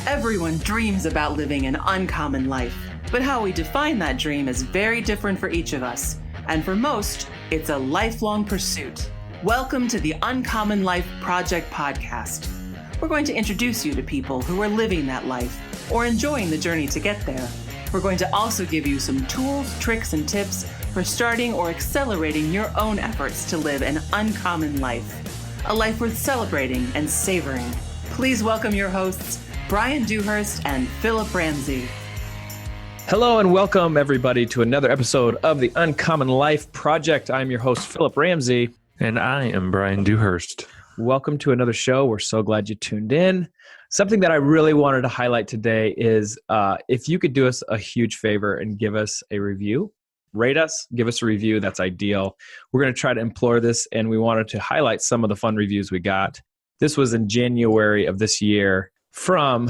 Everyone dreams about living an uncommon life, but how we define that dream is very different for each of us. And for most, it's a lifelong pursuit. Welcome to the Uncommon Life Project podcast. We're going to introduce you to people who are living that life or enjoying the journey to get there. We're going to also give you some tools, tricks, and tips for starting or accelerating your own efforts to live an uncommon life, a life worth celebrating and savoring. Please welcome your hosts, Bryan Dewhurst and Phillip Ramsey. Hello and welcome everybody to another episode of the Uncommon Life Project. I'm your host, Phillip Ramsey. And I am Bryan Dewhurst. Welcome to another show. We're so glad you tuned in. Something that I really wanted to highlight today is if you could do us a huge favor and give us a review, rate us, give us a review, that's ideal. We're going to try to implore this, and we wanted to highlight some of the fun reviews we got. This was in January of this year from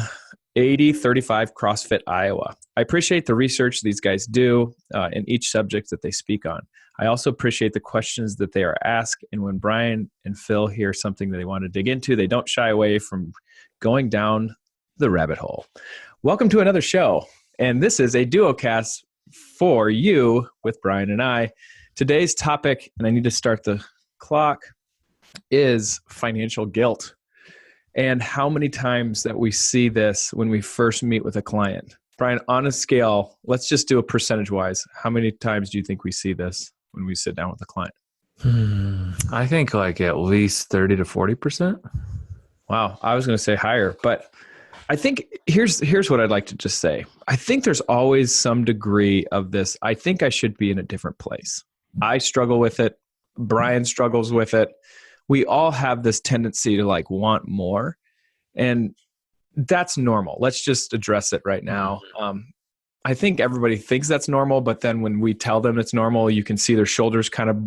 8035 CrossFit, Iowa. I appreciate the research these guys do in each subject that they speak on. I also appreciate the questions that they are asked. And when Bryan and Phil hear something that they want to dig into, they don't shy away from going down the rabbit hole. Welcome to another show. And this is a duocast for you with Bryan and I. Today's topic, and I need to start the clock, is financial guilt. And how many times that we see this when we first meet with a client. Bryan, on a scale, let's just do a percentage-wise. How many times do you think we see this when we sit down with a client? I think like at least 30 to 40%. Wow, I was going to say higher, but I think here's what I'd like to just say. I think there's always some degree of this. I think I should be in a different place. I struggle with it. Bryan struggles with it. We all have this tendency to like want more, and that's normal. Let's just address it right now. I think everybody thinks that's normal, but then when we tell them it's normal, you can see their shoulders kind of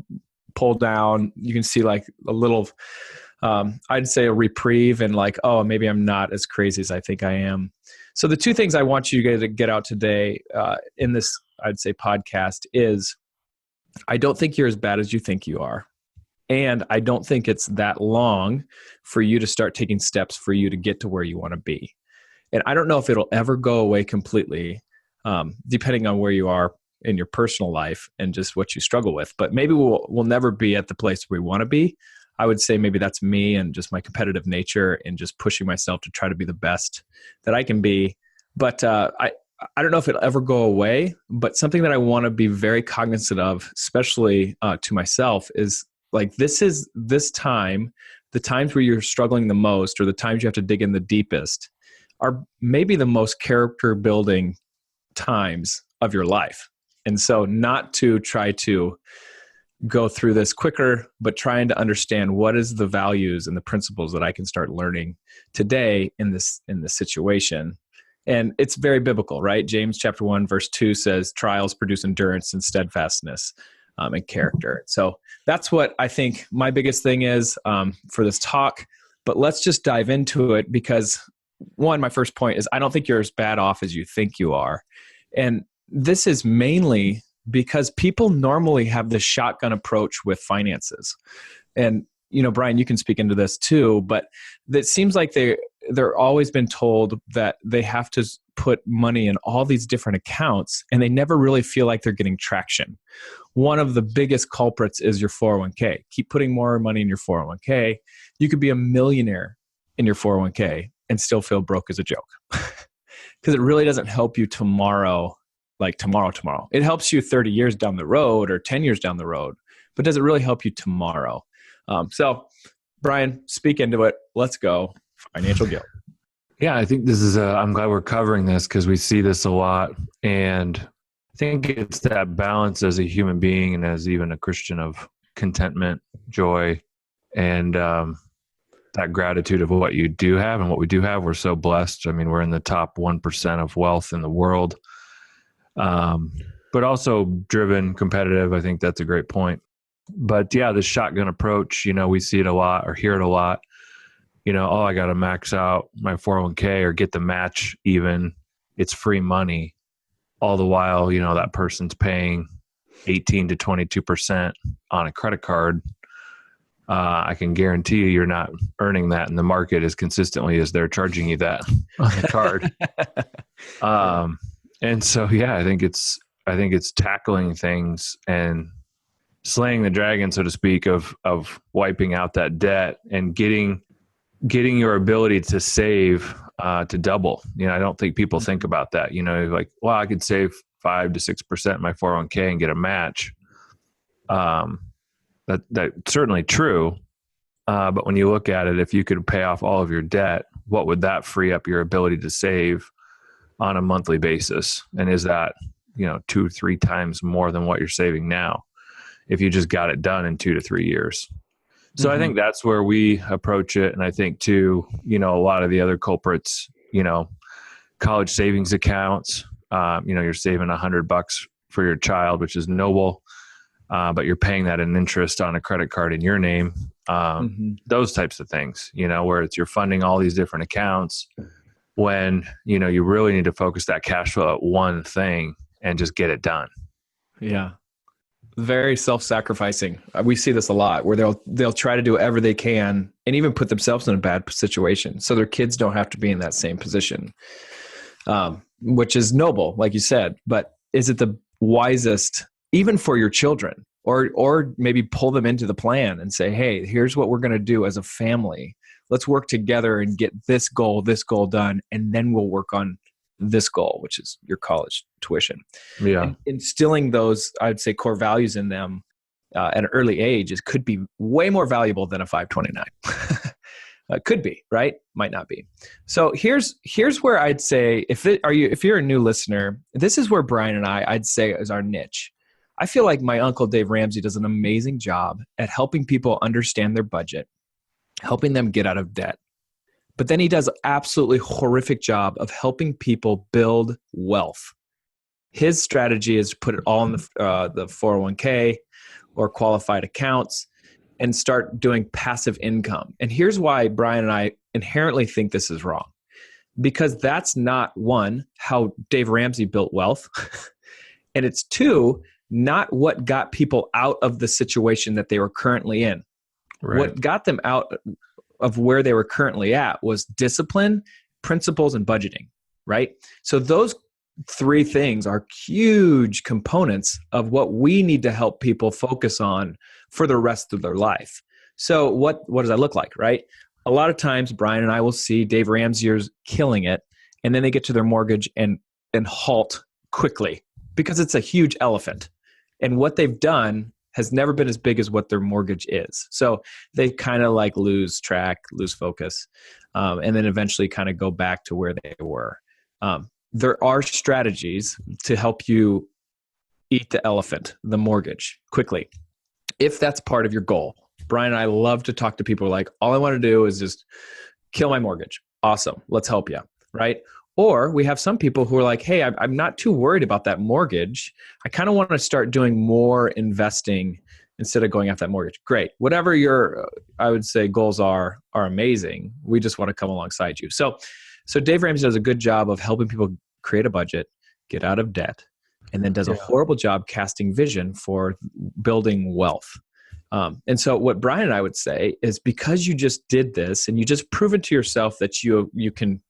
pull down. You can see like a little, I'd say a reprieve and like, oh, maybe I'm not as crazy as I think I am. So the two things I want you guys to get out today in this, I'd say, podcast is I don't think you're as bad as you think you are. And I don't think it's that long for you to start taking steps for you to get to where you want to be. And I don't know if it'll ever go away completely, depending on where you are in your personal life and just what you struggle with. But maybe we'll never be at the place where we want to be. I would say maybe that's me and just my competitive nature and just pushing myself to try to be the best that I can be. But I don't know if it'll ever go away. But something that I want to be very cognizant of, especially to myself, is like this time, the times where you're struggling the most or the times you have to dig in the deepest are maybe the most character building times of your life. And so not to try to go through this quicker, but trying to understand what is the values and the principles that I can start learning today in this situation. And it's very biblical, right? James chapter 1, verse 2 says, trials produce endurance and steadfastness. And character. So that's what I think my biggest thing is for this talk. But let's just dive into it because, one, my first point is I don't think you're as bad off as you think you are. And this is mainly because people normally have this shotgun approach with finances. And, you know, Bryan, you can speak into this too, but it seems like they're always been told that they have to put money in all these different accounts and they never really feel like they're getting traction. One of the biggest culprits is your 401k. Keep putting more money in your 401k. You could be a millionaire in your 401k and still feel broke as a joke because it really doesn't help you tomorrow, like tomorrow. It helps you 30 years down the road or 10 years down the road, but does it really help you tomorrow? So Bryan, speak into it. Let's go. Financial guilt. Yeah, I think this is I'm glad we're covering this because we see this a lot. And I think it's that balance as a human being and as even a Christian of contentment, joy, and that gratitude of what you do have and what we do have. We're so blessed. I mean, we're in the top 1% of wealth in the world, but also driven, competitive. I think that's a great point. But yeah, the shotgun approach, you know, we see it a lot or hear it a lot. You know, oh, I got to max out my 401k or get the match even. It's free money. All the while, you know, that person's paying 18 to 22% on a credit card. I can guarantee you're not earning that in the market as consistently as they're charging you that on the card. And so, yeah, I think it's tackling things and slaying the dragon, so to speak, of wiping out that debt and getting your ability to save to double. I don't think people think about that. Like, well, I could save 5 to 6% in my 401k and get a match. That's certainly true. But when you look at it, if you could pay off all of your debt, what would that free up your ability to save on a monthly basis? And is that, 2-3 times more than what you're saving now if you just got it done in 2 to 3 years? So I think that's where we approach it. And I think too, a lot of the other culprits, college savings accounts, you're saving $100 for your child, which is noble. But you're paying that in interest on a credit card in your name. Those types of things, where you're funding all these different accounts when, you really need to focus that cash flow at one thing and just get it done. Yeah. Very self-sacrificing. We see this a lot where they'll try to do whatever they can and even put themselves in a bad situation so their kids don't have to be in that same position, which is noble, like you said. But is it the wisest, even for your children, or maybe pull them into the plan and say, hey, here's what we're going to do as a family. Let's work together and get this goal done, and then we'll work on this goal, which is your college tuition. Yeah. And instilling those, I'd say, core values in them at an early age could be way more valuable than a 529. Could be, right? Might not be. So here's where I'd say, if you're a new listener, this is where Bryan and I'd say is our niche. I feel like my uncle Dave Ramsey does an amazing job at helping people understand their budget, helping them get out of debt. But then he does an absolutely horrific job of helping people build wealth. His strategy is to put it all in the 401k or qualified accounts and start doing passive income. And here's why Bryan and I inherently think this is wrong. Because that's not, one, how Dave Ramsey built wealth. And it's two, not what got people out of the situation that they were currently in. Right. What got them out of where they were currently at was discipline, principles, and budgeting, right? So those three things are huge components of what we need to help people focus on for the rest of their life. So what does that look like, right? A lot of times, Bryan and I will see Dave Ramseyers killing it, and then they get to their mortgage and halt quickly because it's a huge elephant. And what they've done has never been as big as what their mortgage is. So they kind of like lose track, lose focus, and then eventually kind of go back to where they were. There are strategies to help you eat the elephant, the mortgage, quickly, if that's part of your goal. Bryan and I love to talk to people like, all I want to do is just kill my mortgage. Awesome. Let's help you, right? Or we have some people who are like, hey, I'm not too worried about that mortgage. I kind of want to start doing more investing instead of going after that mortgage. Great. Whatever your, I would say, goals are amazing. We just want to come alongside you. So Dave Ramsey does a good job of helping people create a budget, get out of debt, and then does a horrible job casting vision for building wealth. And so what Bryan and I would say is, because you just did this and you just proven to yourself that you can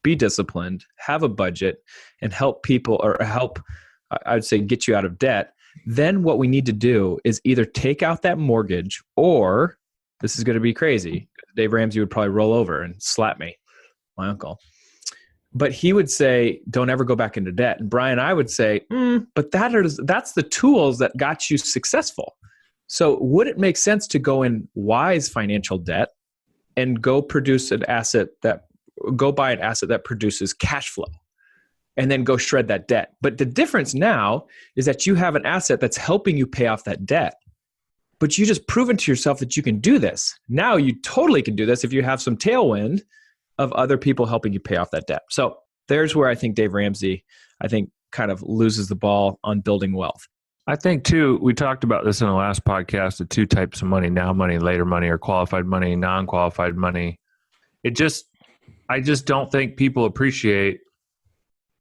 be disciplined, have a budget, and help people, or help, I would say, get you out of debt, then what we need to do is either take out that mortgage, or, this is going to be crazy, Dave Ramsey would probably roll over and slap me, my uncle. But he would say, don't ever go back into debt. And Bryan, I would say, but that's the tools that got you successful. So would it make sense to go in wise financial debt and go buy an asset that produces cash flow, and then go shred that debt? But the difference now is that you have an asset that's helping you pay off that debt, but you just proven to yourself that you can do this. Now you totally can do this if you have some tailwind of other people helping you pay off that debt. So there's where I think Dave Ramsey, kind of loses the ball on building wealth. I think too, we talked about this in the last podcast, the two types of money, now money, later money, or qualified money, non-qualified money. I just don't think people appreciate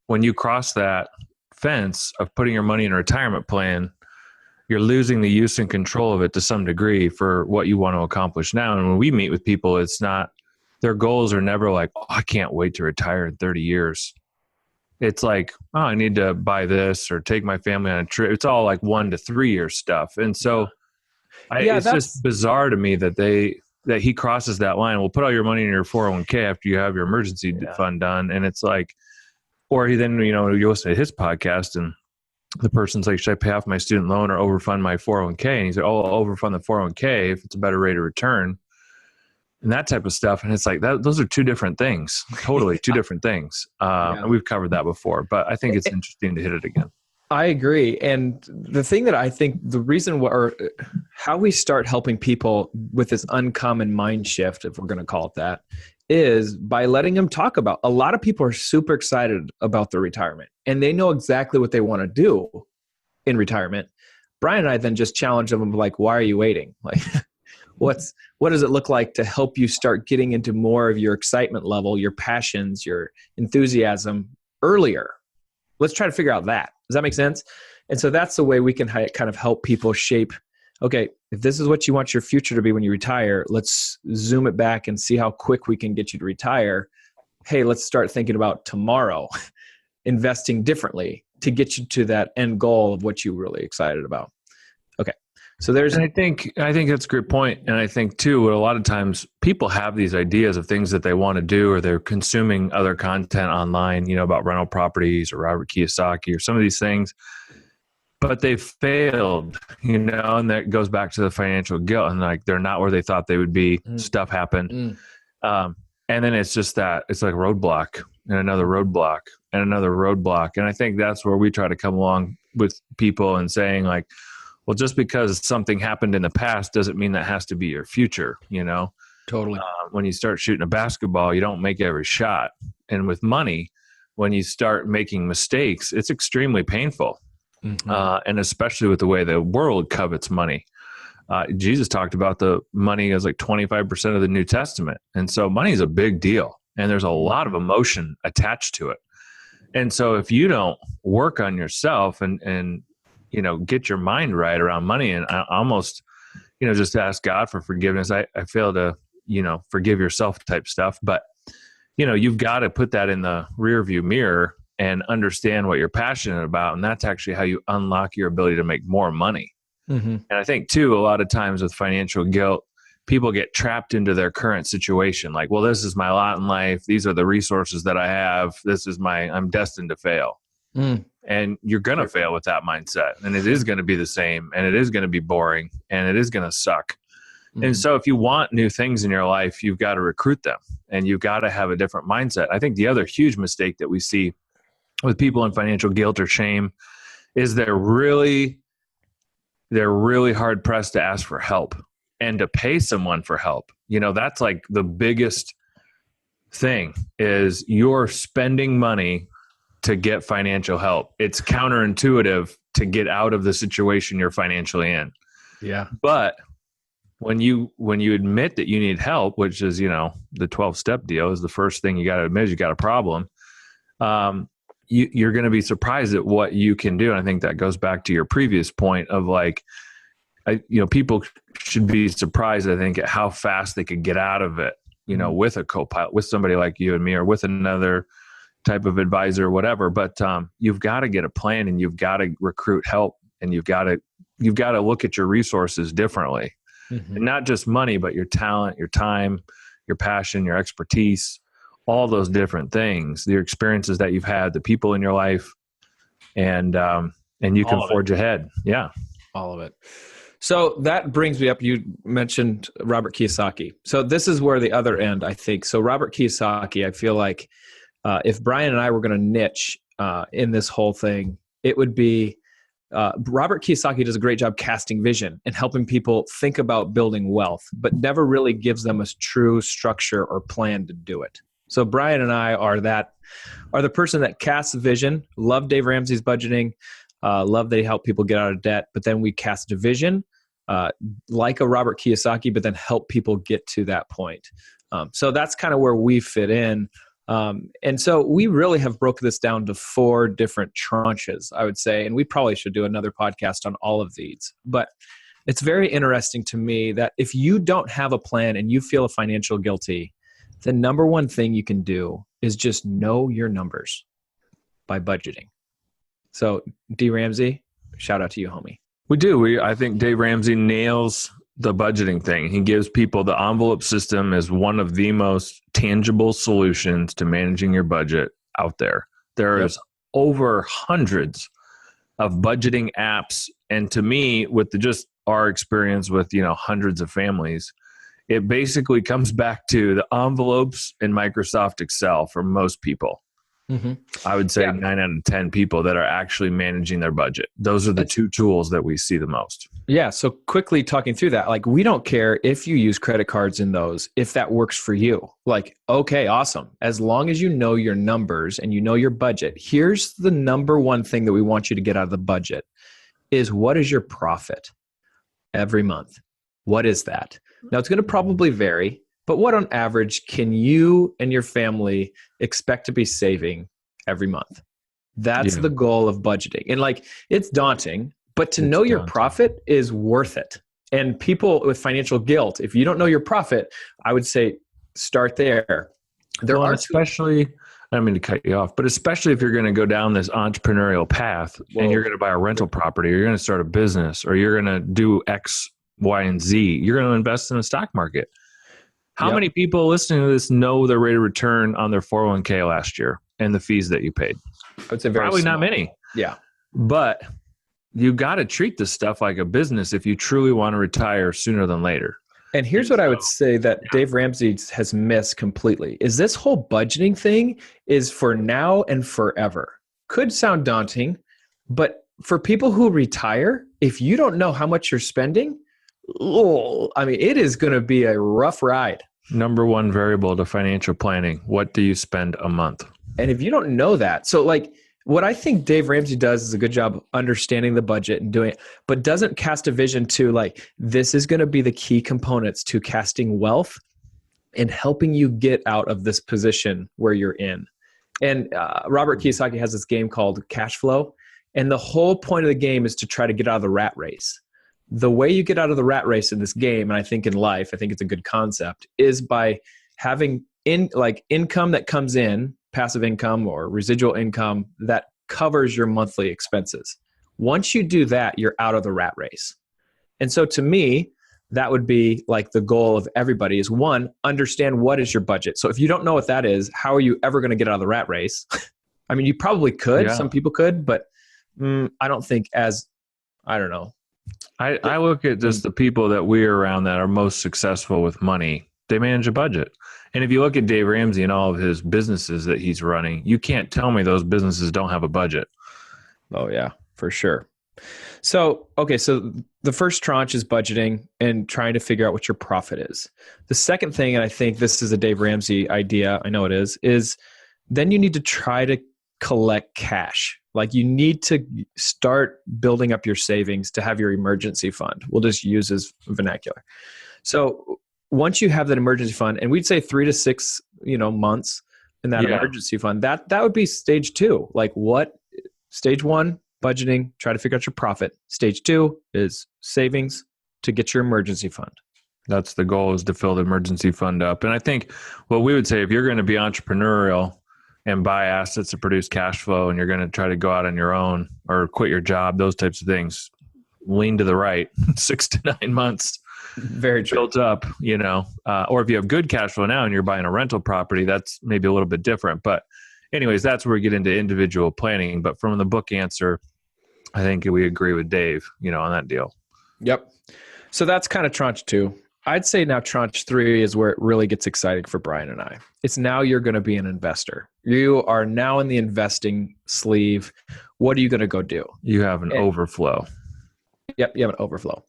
when you cross that fence of putting your money in a retirement plan, you're losing the use and control of it to some degree for what you want to accomplish now. And when we meet with people, it's not, their goals are never like, oh, I can't wait to retire in 30 years. It's like, oh, I need to buy this or take my family on a trip. It's all like 1 to 3 year stuff. And so it's just bizarre to me that he crosses that line. We'll put all your money in your 401k after you have your emergency fund done. And it's like, or you listen to his podcast and the person's like, should I pay off my student loan or overfund my 401k? And he's like, oh, I'll overfund the 401k if it's a better rate of return and that type of stuff. And it's like, those are two different things, totally two different things. And we've covered that before, but I think it's interesting to hit it again. I agree. And the thing that I think the reason or how we start helping people with this uncommon mind shift, if we're going to call it that, is by letting them talk about. A lot of people are super excited about their retirement and they know exactly what they want to do in retirement. Bryan and I then just challenge them like, why are you waiting? Like, what does it look like to help you start getting into more of your excitement level, your passions, your enthusiasm earlier? Let's try to figure out that. Does that make sense? And so that's the way we can kind of help people shape, okay, if this is what you want your future to be when you retire, let's zoom it back and see how quick we can get you to retire. Hey, let's start thinking about tomorrow, investing differently to get you to that end goal of what you're really excited about. Okay. So and I think that's a great point. And I think too, a lot of times people have these ideas of things that they want to do, or they're consuming other content online, about rental properties or Robert Kiyosaki or some of these things, but they've failed, and that goes back to the financial guilt, and like, they're not where they thought they would be. Stuff happened. And then it's just that it's like a roadblock and another roadblock and another roadblock. And I think that's where we try to come along with people and saying like, well, just because something happened in the past doesn't mean that has to be your future, Totally. When you start shooting a basketball, you don't make every shot. And with money, when you start making mistakes, it's extremely painful. And especially with the way the world covets money. Jesus talked about the money as like 25% of the New Testament. And so money is a big deal. And there's a lot of emotion attached to it. And so if you don't work on yourself and get your mind right around money, and I almost, just ask God for forgiveness. I fail to, forgive yourself type stuff, but you've got to put that in the rear view mirror and understand what you're passionate about. And that's actually how you unlock your ability to make more money. And I think too, a lot of times with financial guilt, people get trapped into their current situation. Like, well, this is my lot in life. These are the resources that I have. I'm destined to fail. And you're going to fail with that mindset. And it is going to be the same, and it is going to be boring, and it is going to suck. And so if you want new things in your life, you've got to recruit them, and you've got to have a different mindset. I think the other huge mistake that we see with people in financial guilt or shame is they're really hard pressed to ask for help and to pay someone for help. That's like the biggest thing, is you're spending money to get financial help. It's counterintuitive to get out of the situation you're financially in. Yeah. But when you admit that you need help, which is, the 12-step deal is the first thing you got to admit is you got a problem. You're going to be surprised at what you can do. And I think that goes back to your previous point of like, people should be surprised, I think, at how fast they could get out of it, with a co-pilot, with somebody like you and me, or with another type of advisor or whatever. But you've got to get a plan, and you've got to recruit help, and you've got to look at your resources differently. And not just money, but your talent, your time, your passion, your expertise, all those different things, your experiences that you've had, the people in your life, and you can forge ahead. Yeah. All of it. So that brings me up. You mentioned Robert Kiyosaki. So this is where the other end, I think. So Robert Kiyosaki, I feel like if Bryan and I were going to niche in this whole thing, it would be Robert Kiyosaki does a great job casting vision and helping people think about building wealth, but never really gives them a true structure or plan to do it. So Bryan and I are the person that casts vision. Love Dave Ramsey's budgeting. Love they help people get out of debt, but then we cast a vision like a Robert Kiyosaki, but then help people get to that point. So that's kind of where we fit in. And so we really have broken this down to 4 different tranches, I would say. And we probably should do another podcast on all of these. But it's very interesting to me that if you don't have a plan and you feel financial guilty, the number one thing you can do is just know your numbers by budgeting. So D. Ramsey, shout out to you, homie. We do. I think Dave Ramsey nails the budgeting thing. He gives people the envelope system as one of the most tangible solutions to managing your budget out there. There's over hundreds of budgeting apps. And to me, with just our experience with, hundreds of families, it basically comes back to the envelopes in Microsoft Excel for most people. Mm-hmm. I would say 9 out of 10 people that are actually managing their budget. Those are the 2 tools that we see the most. Yeah. So quickly talking through that, like we don't care if you use credit cards in those, if that works for you. Like, okay, awesome. As long as you know your numbers and you know your budget, here's the number one thing that we want you to get out of the budget is what is your profit every month? What is that? Now it's going to probably vary. But what on average can you and your family expect to be saving every month? That's the goal of budgeting. And like, it's daunting, but to know your profit is worth it. And people with financial guilt, if you don't know your profit, I would say start there. Especially, I don't mean to cut you off, but especially if you're going to go down this entrepreneurial path and you're going to buy a rental property, or you're going to start a business, or you're going to do X, Y, and Z, you're going to invest in the stock market. How many people listening to this know their rate of return on their 401k last year and the fees that you paid? I would say probably not many. Yeah. But you got to treat this stuff like a business if you truly want to retire sooner than later. And here's what I would say that Dave Ramsey has missed completely is this whole budgeting thing is for now and forever. Could sound daunting, but for people who retire, if you don't know how much you're spending, it is going to be a rough ride. Number one variable to financial planning. What do you spend a month? And if you don't know that, so like what I think Dave Ramsey does is a good job understanding the budget and doing it, but doesn't cast a vision to like, this is going to be the key components to casting wealth and helping you get out of this position where you're in. And Robert Kiyosaki has this game called Cash Flow. And the whole point of the game is to try to get out of the rat race. The way you get out of the rat race in this game, and I think in life, I think it's a good concept, is by having income that comes in, passive income or residual income that covers your monthly expenses. Once you do that, you're out of the rat race. And so to me, that would be like the goal of everybody is 1, understand what is your budget. So if you don't know what that is, how are you ever going to get out of the rat race? I mean, you probably could, some people could, but I don't think I don't know. I look at just the people that we're around that are most successful with money. They manage a budget. And if you look at Dave Ramsey and all of his businesses that he's running, you can't tell me those businesses don't have a budget. Oh, yeah, for sure. So, okay, so the first tranche is budgeting and trying to figure out what your profit is. The second thing, and I think this is a Dave Ramsey idea, I know it is then you need to try to collect cash. Like you need to start building up your savings to have your emergency fund. We'll just use his vernacular. So once you have that emergency fund, and we'd say 3 to 6, months in that emergency fund, that would be stage 2. Like stage 1, budgeting, try to figure out your profit. Stage 2 is savings to get your emergency fund. That's the goal, is to fill the emergency fund up. And I think what we would say, if you're going to be entrepreneurial and buy assets to produce cash flow, and you're going to try to go out on your own or quit your job, those types of things, lean to the right, 6 to 9 months. Very true. Built up, or if you have good cash flow now and you're buying a rental property, that's maybe a little bit different. But anyways, that's where we get into individual planning. But from the book answer, I think we agree with Dave, on that deal. Yep. So that's kind of tranche 2. I'd say now tranche 3 is where it really gets exciting for Bryan and I. It's now you're going to be an investor. You are now in the investing sleeve. What are you going to go do? You have an overflow. Yep, you have an overflow.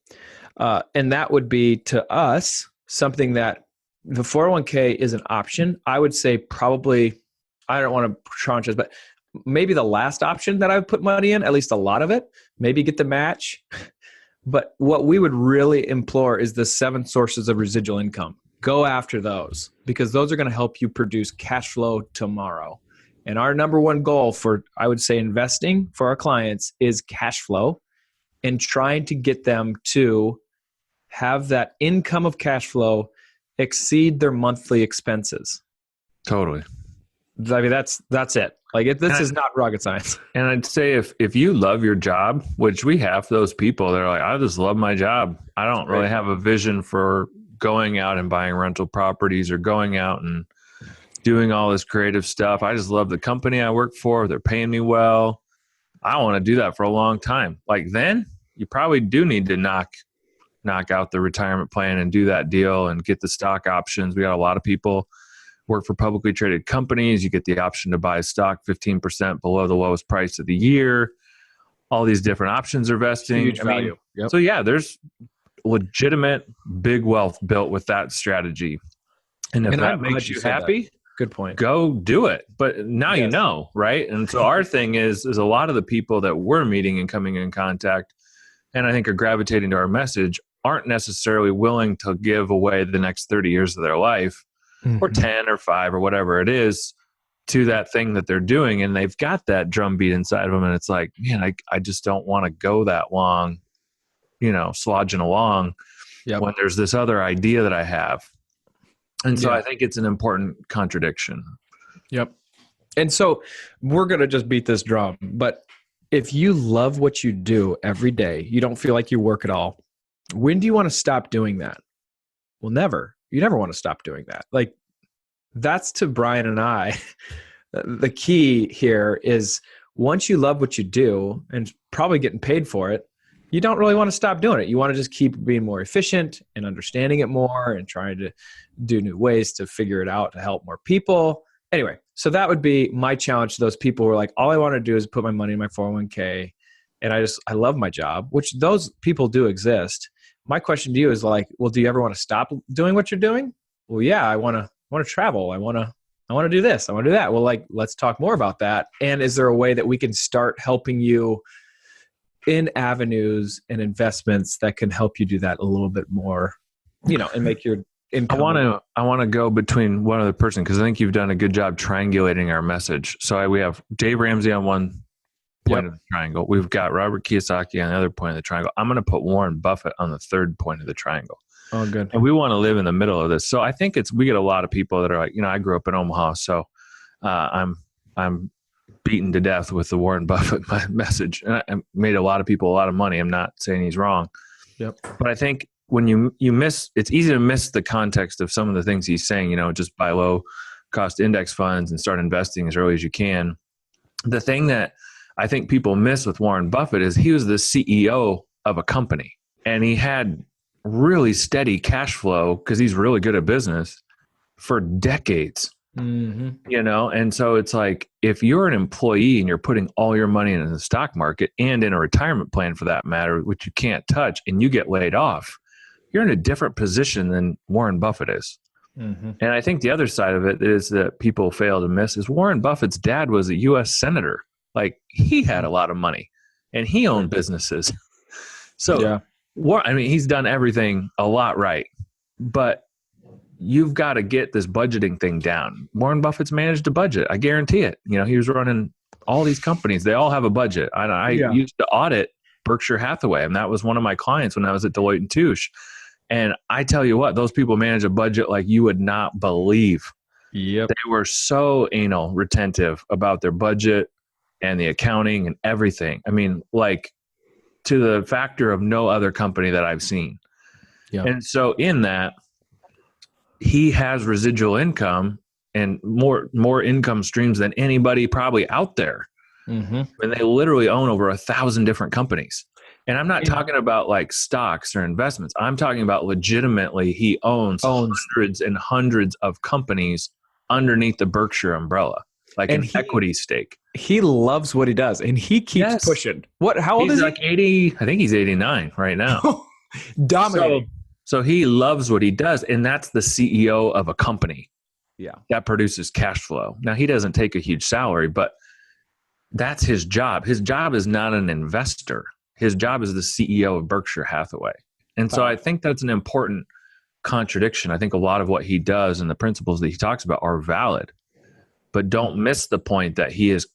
And that would be to us something that the 401k is an option. I would say probably, I don't want to tranches, but maybe the last option that I would put money in, at least a lot of it, maybe get the match. But what we would really implore is the 7 sources of residual income. go after those because those are going to help you produce cash flow tomorrow. And our number one goal for, I would say, investing for our clients is cash flow and trying to get them to have that income of cash flow exceed their monthly expenses. Totally. I mean, that's it. Like this is not rocket science. And I'd say if you love your job, which we have those people that are like, I just love my job. I don't really have a vision for going out and buying rental properties or going out and doing all this creative stuff. I just love the company I work for. They're paying me well. I want to do that for a long time. Like then you probably do need to knock out the retirement plan and do that deal and get the stock options. We got a lot of people work for publicly traded companies. You get the option to buy stock 15% below the lowest price of the year. All these different options are vesting. Huge value. Yep. So yeah, there's legitimate big wealth built with that strategy. And if that makes you happy, good point. Go do it. But now you know, right? And so our thing is a lot of the people that we're meeting and coming in contact, and I think are gravitating to our message, aren't necessarily willing to give away the next 30 years of their life or 10 or 5 or whatever it is to that thing that they're doing. And they've got that drumbeat inside of them. And it's like, man, I just don't want to go that long, slogging along when there's this other idea that I have. And so I think it's an important contradiction. Yep. And so we're going to just beat this drum. But if you love what you do every day, you don't feel like you work at all. When do you want to stop doing that? Well, never. You never want to stop doing that. Like that's to Bryan and I. The key here is once you love what you do and probably getting paid for it, you don't really want to stop doing it. You want to just keep being more efficient and understanding it more and trying to do new ways to figure it out to help more people. Anyway, so that would be my challenge to those people who are like, all I want to do is put my money in my 401k. And I love my job, which those people do exist. My question to you is like, well, do you ever want to stop doing what you're doing? Well, yeah, I want to travel. I want to do this. I want to do that. Well, like, let's talk more about that. And is there a way that we can start helping you in avenues and investments that can help you do that a little bit more, and make your income? I want to go between one other person because I think you've done a good job triangulating our message. So we have Dave Ramsey on one point of the triangle. We've got Robert Kiyosaki on the other point of the triangle. I'm going to put Warren Buffett on the third point of the triangle. Oh, good. And we want to live in the middle of this. So I think we get a lot of people that are like, I grew up in Omaha, so I'm beaten to death with the Warren Buffett message. And I made a lot of people a lot of money. I'm not saying he's wrong. Yep. But I think when you miss, it's easy to miss the context of some of the things he's saying, just buy low cost index funds and start investing as early as you can. The thing that I think people miss with Warren Buffett is he was the CEO of a company and he had really steady cash flow because he's really good at business for decades. And so it's like, if you're an employee and you're putting all your money in the stock market and in a retirement plan for that matter, which you can't touch, and you get laid off, you're in a different position than Warren Buffett is. And I think the other side of it is that people fail to miss is Warren Buffett's dad was a U.S. senator. Like he had a lot of money and he owned businesses. So he's done everything a lot right, but you've got to get this budgeting thing down. Warren Buffett's managed a budget. I guarantee it. He was running all these companies. They all have a budget. I used to audit Berkshire Hathaway, and that was one of my clients when I was at Deloitte & Touche. And I tell you what, those people manage a budget like you would not believe. Yep. They were so anal retentive about their budget and the accounting and everything. I mean, like to the factor of no other company that I've seen. Yeah. And so in that, he has residual income and more income streams than anybody probably out there. And they literally own over 1,000 different companies. And I'm not talking about like stocks or investments. I'm talking about legitimately he owns hundreds and hundreds of companies underneath the Berkshire umbrella, like an equity stake. He loves what he does and he keeps pushing. How old is he? Like 80, I think he's 89 right now. Dominating. So he loves what he does, and that's the CEO of a company that produces cash flow. Now, he doesn't take a huge salary, but that's his job. His job is not an investor. His job is the CEO of Berkshire Hathaway. And so I think that's an important contradiction. I think a lot of what he does and the principles that he talks about are valid, but don't miss the point that he has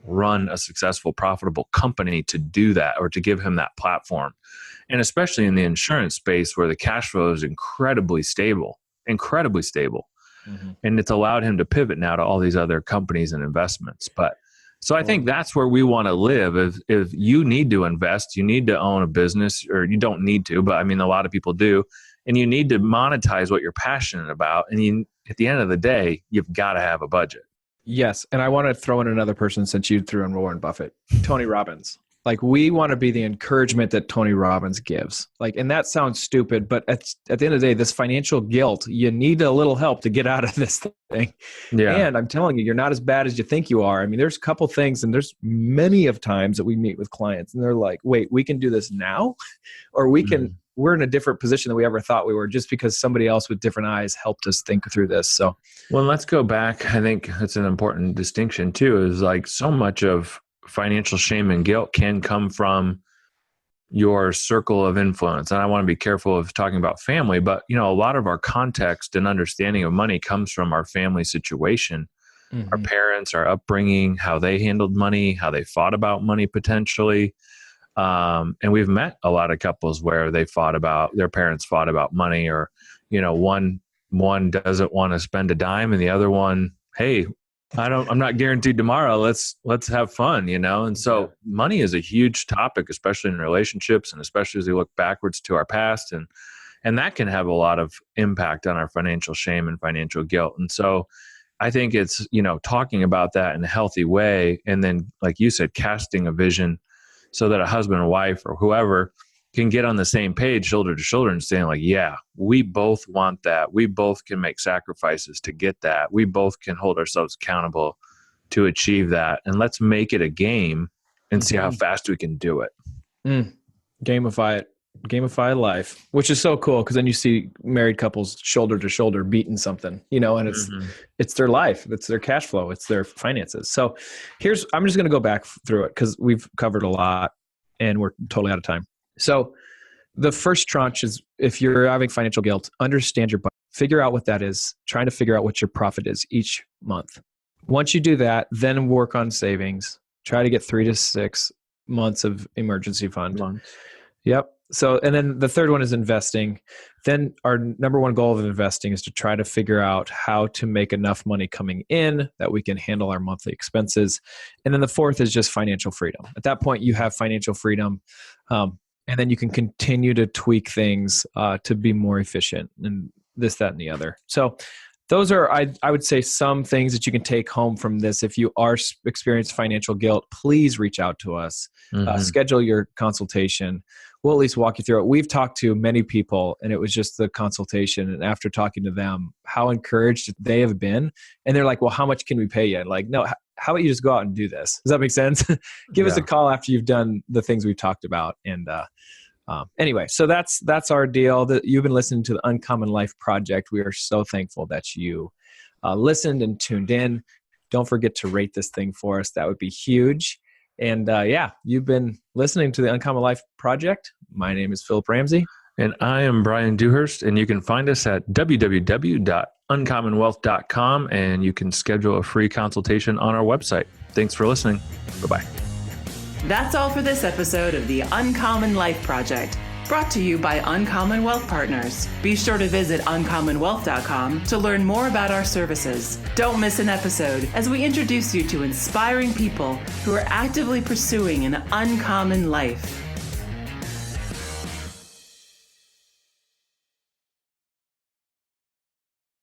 run a successful, profitable company to do that, or to give him that platform. And especially in the insurance space where the cash flow is incredibly stable. Mm-hmm. And it's allowed him to pivot now to all these other companies and investments. But so I think that's where we want to live. If you need to invest, you need to own a business, or you don't need to, but I mean, a lot of people do. And you need to monetize what you're passionate about. And at the end of the day, you've got to have a budget. Yes. And I want to throw in another person, since you threw in Warren Buffett, Tony Robbins. Like, we want to be the encouragement that Tony Robbins gives. Like, and that sounds stupid, but at the end of the day, this financial guilt, you need a little help to get out of this thing. Yeah. And I'm telling you, you're not as bad as you think you are. I mean, there's a couple things, and there's many of times that we meet with clients and they're like, wait, we can do this now? Or we're in a different position than we ever thought we were, just because somebody else with different eyes helped us think through this. So, well, let's go back. I think that's an important distinction too, is like, so much of financial shame and guilt can come from your circle of influence. And I want to be careful of talking about family, but a lot of our context and understanding of money comes from our family situation, our parents, our upbringing, how they handled money, how they fought about money potentially. And we've met a lot of couples where their parents fought about money, or, one doesn't want to spend a dime and the other one, hey, I'm not guaranteed tomorrow. Let's have fun, And so money is a huge topic, especially in relationships, and especially as we look backwards to our past, and that can have a lot of impact on our financial shame and financial guilt. And so I think it's, talking about that in a healthy way. And then, like you said, casting a vision so that a husband and wife or whoever can get on the same page, shoulder to shoulder, and saying like, yeah, we both want that. We both can make sacrifices to get that. We both can hold ourselves accountable to achieve that. And let's make it a game and see how fast we can do it. Gamify it. Gamify life, which is so cool, because then you see married couples shoulder to shoulder beating something, and it's their life, it's their cash flow, it's their finances. So I'm just going to go back through it, because we've covered a lot and we're totally out of time. So the first tranche is, if you're having financial guilt, understand your budget, figure out what that is, trying to figure out what your profit is each month. Once you do that, then work on savings, try to get 3 to 6 months of emergency fund. Yep. So, and then the third one is investing. Then our number one goal of investing is to try to figure out how to make enough money coming in that we can handle our monthly expenses. And then the fourth is just financial freedom. At that point, you have financial freedom. And then you can continue to tweak things to be more efficient, and this, that, and the other. So those are, I would say, some things that you can take home from this. If you are experiencing financial guilt, please reach out to us. Schedule your consultation. We'll at least walk you through it. We've talked to many people, and it was just the consultation. And after talking to them, how encouraged they have been. And they're like, well, how much can we pay you? Like, no, how about you just go out and do this? Does that make sense? Give us a call after you've done the things we've talked about. And anyway, so that's our deal. You've been listening to the Uncommon Life Project. We are so thankful that you listened and tuned in. Don't forget to rate this thing for us. That would be huge. And you've been listening to the Uncommon Life Project. My name is Phillip Ramsey. And I am Bryan Dewhurst. And you can find us at www.uncommonwealth.com, and you can schedule a free consultation on our website. Thanks for listening. Bye-bye. That's all for this episode of the Uncommon Life Project, brought to you by Uncommon Wealth Partners. Be sure to visit uncommonwealth.com to learn more about our services. Don't miss an episode as we introduce you to inspiring people who are actively pursuing an uncommon life.